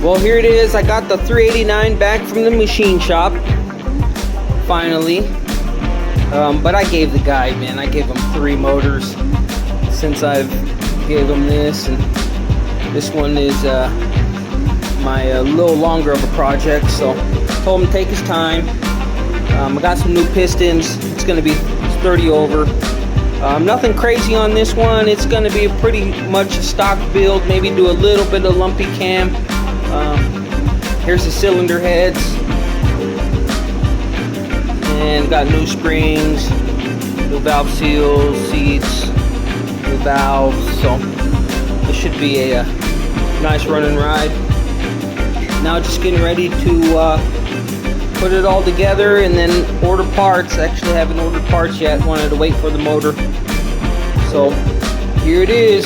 Well, here it is. I got the 389 back from the machine shop. Finally. But I gave the guy, man, I gave him 3 motors since I've gave him this. And this one is a little longer of a project. So told him to take his time. I got some new pistons. It's going to be 30 over. Nothing crazy on this one. It's going to be pretty much a stock build. Maybe do a little bit of lumpy cam. Here's the cylinder heads. And got new springs, new valve seals, seats, new valves. So this should be a nice running ride. Now just getting ready to put it all together and then order parts. Actually haven't ordered parts yet. Wanted to wait for the motor. So here it is.